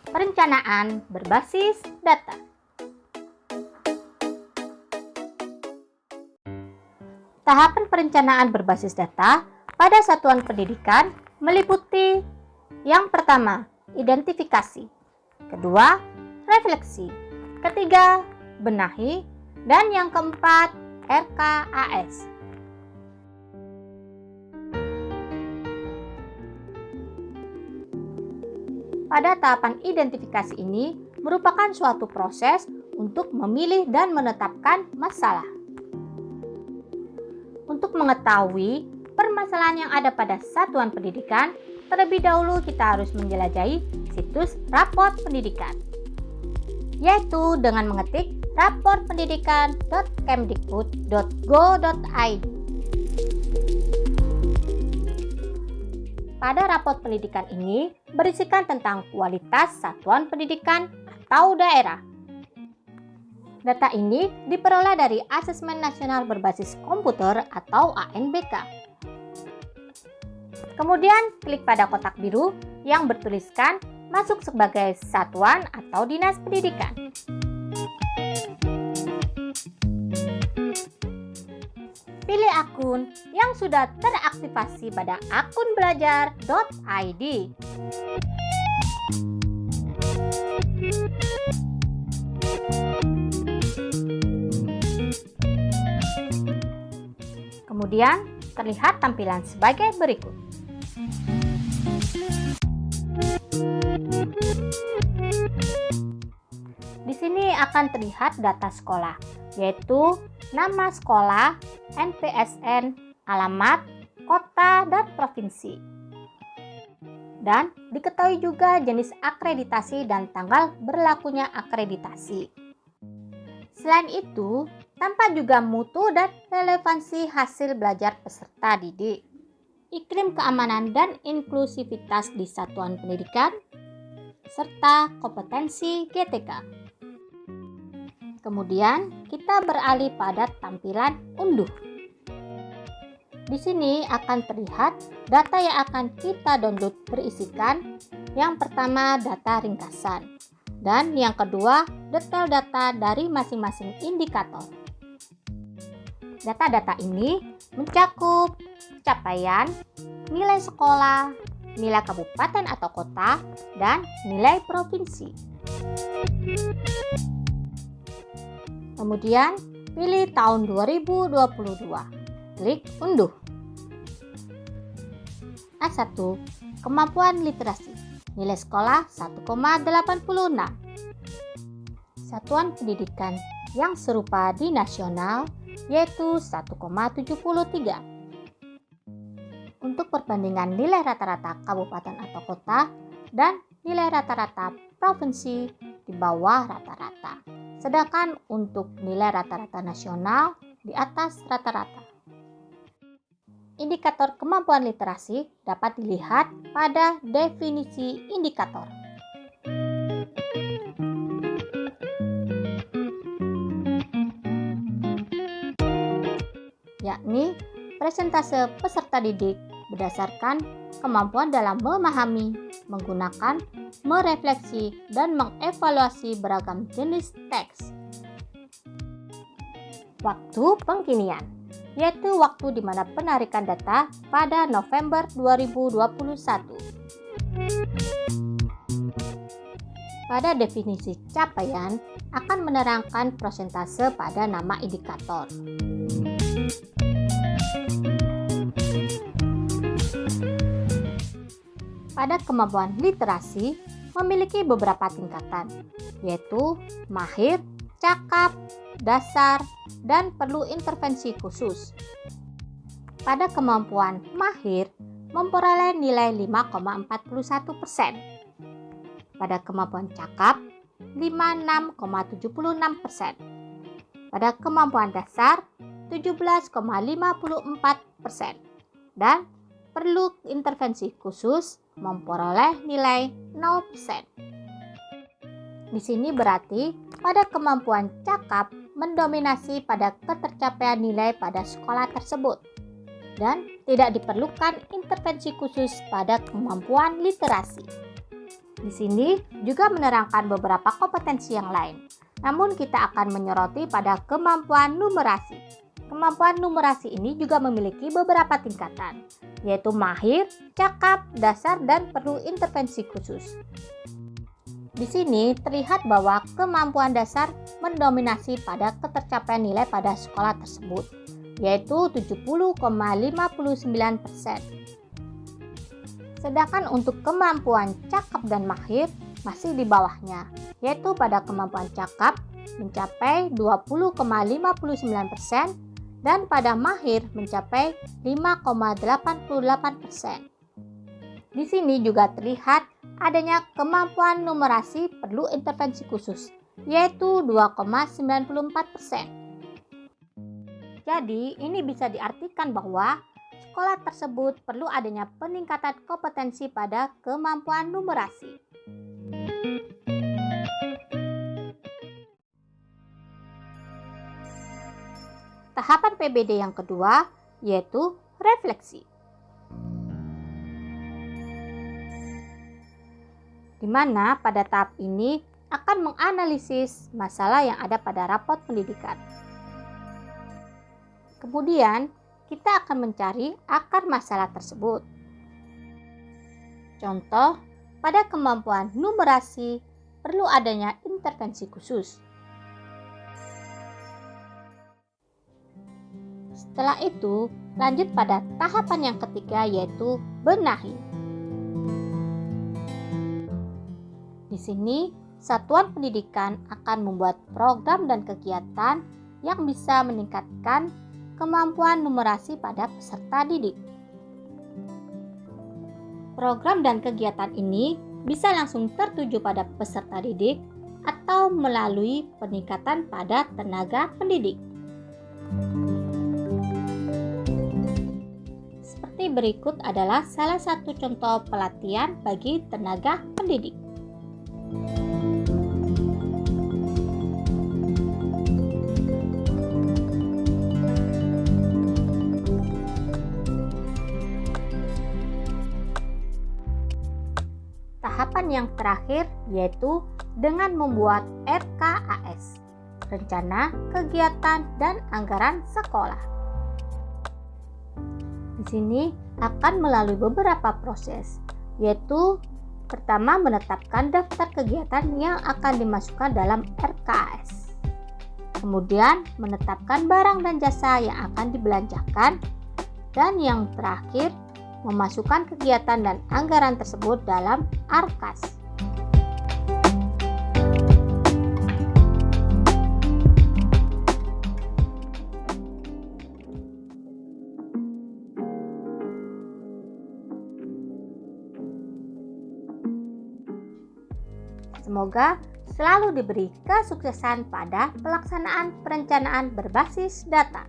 perencanaan berbasis data. Tahapan perencanaan berbasis data pada satuan pendidikan meliputi yang pertama, identifikasi, kedua, refleksi, ketiga, benahi, dan yang keempat, RKAS. Pada tahapan identifikasi ini merupakan suatu proses untuk memilih dan menetapkan masalah. Untuk mengetahui permasalahan yang ada pada satuan pendidikan, terlebih dahulu kita harus menjelajahi situs raport pendidikan, yaitu dengan mengetik raportpendidikan.kemdikbud.go.id. Pada raport pendidikan ini berisikan tentang kualitas satuan pendidikan atau daerah. Data ini diperoleh dari Asesmen Nasional Berbasis Komputer atau ANBK. Kemudian klik pada kotak biru yang bertuliskan masuk sebagai satuan atau dinas pendidikan. Pilih akun yang sudah teraktivasi pada akunbelajar.id. Kemudian terlihat tampilan sebagai berikut. Di sini akan terlihat data sekolah, yaitu nama sekolah, NPSN, alamat, kota, dan provinsi. Dan diketahui juga jenis akreditasi dan tanggal berlakunya akreditasi. Selain itu, tampak juga mutu dan relevansi hasil belajar peserta didik, iklim keamanan dan inklusivitas di satuan pendidikan, serta kompetensi GTK. Kemudian kita beralih pada tampilan unduh. Di sini akan terlihat data yang akan kita download berisikan yang pertama data ringkasan dan yang kedua detail data dari masing-masing indikator. Data-data ini mencakup capaian, nilai sekolah, nilai kabupaten atau kota, dan nilai provinsi. Kemudian pilih tahun 2022. Klik unduh. A1. Kemampuan literasi. Nilai sekolah 1,86. Satuan pendidikan yang serupa di nasional yaitu 1,73. Untuk perbandingan nilai rata-rata kabupaten atau kota dan nilai rata-rata provinsi di bawah rata-rata. Sedangkan untuk nilai rata-rata nasional di atas rata-rata. Indikator kemampuan literasi dapat dilihat pada definisi indikator. Yakni persentase peserta didik berdasarkan kemampuan dalam memahami, menggunakan, merefleksi, dan mengevaluasi beragam jenis teks. Waktu pengkinian, yaitu waktu di mana penarikan data pada November 2021. Pada definisi capaian akan menerangkan persentase pada nama indikator. Pada kemampuan literasi memiliki beberapa tingkatan, yaitu mahir, cakap, dasar, dan perlu intervensi khusus. Pada kemampuan mahir memperoleh nilai 5,41%. Pada kemampuan cakap 56,76%. Pada kemampuan dasar 17,54%. Dan perlu intervensi khusus memperoleh nilai 0%. Di sini berarti pada kemampuan cakap mendominasi pada ketercapaian nilai pada sekolah tersebut dan tidak diperlukan intervensi khusus pada kemampuan literasi. Di sini juga menerangkan beberapa kompetensi yang lain. Namun kita akan menyoroti pada kemampuan numerasi. Kemampuan numerasi ini juga memiliki beberapa tingkatan, yaitu mahir, cakap, dasar, dan perlu intervensi khusus. Di sini terlihat bahwa kemampuan dasar mendominasi pada ketercapaian nilai pada sekolah tersebut, yaitu 70,59%. Sedangkan untuk kemampuan cakap dan mahir masih di bawahnya, yaitu pada kemampuan cakap mencapai 20,59% dan pada mahir mencapai 5,88%. Di sini juga terlihat adanya kemampuan numerasi perlu intervensi khusus, yaitu 2,94%. Jadi, ini bisa diartikan bahwa sekolah tersebut perlu adanya peningkatan kompetensi pada kemampuan numerasi. Tahapan PBD yang kedua yaitu refleksi, di mana pada tahap ini akan menganalisis masalah yang ada pada rapot pendidikan. Kemudian, kita akan mencari akar masalah tersebut. Contoh, pada kemampuan numerasi perlu adanya intervensi khusus. Setelah itu, lanjut pada tahapan yang ketiga yaitu benahi. Di sini, satuan pendidikan akan membuat program dan kegiatan yang bisa meningkatkan kemampuan numerasi pada peserta didik. Program dan kegiatan ini bisa langsung tertuju pada peserta didik atau melalui peningkatan pada tenaga pendidik. Seperti berikut adalah salah satu contoh pelatihan bagi tenaga pendidik. Tahapan yang terakhir yaitu dengan membuat RKAS, Rencana Kegiatan dan Anggaran Sekolah. Di sini akan melalui beberapa proses, yaitu pertama menetapkan daftar kegiatan yang akan dimasukkan dalam RKAS. Kemudian menetapkan barang dan jasa yang akan dibelanjakan, dan yang terakhir memasukkan kegiatan dan anggaran tersebut dalam ARKAS. Semoga selalu diberi kesuksesan pada pelaksanaan perencanaan berbasis data.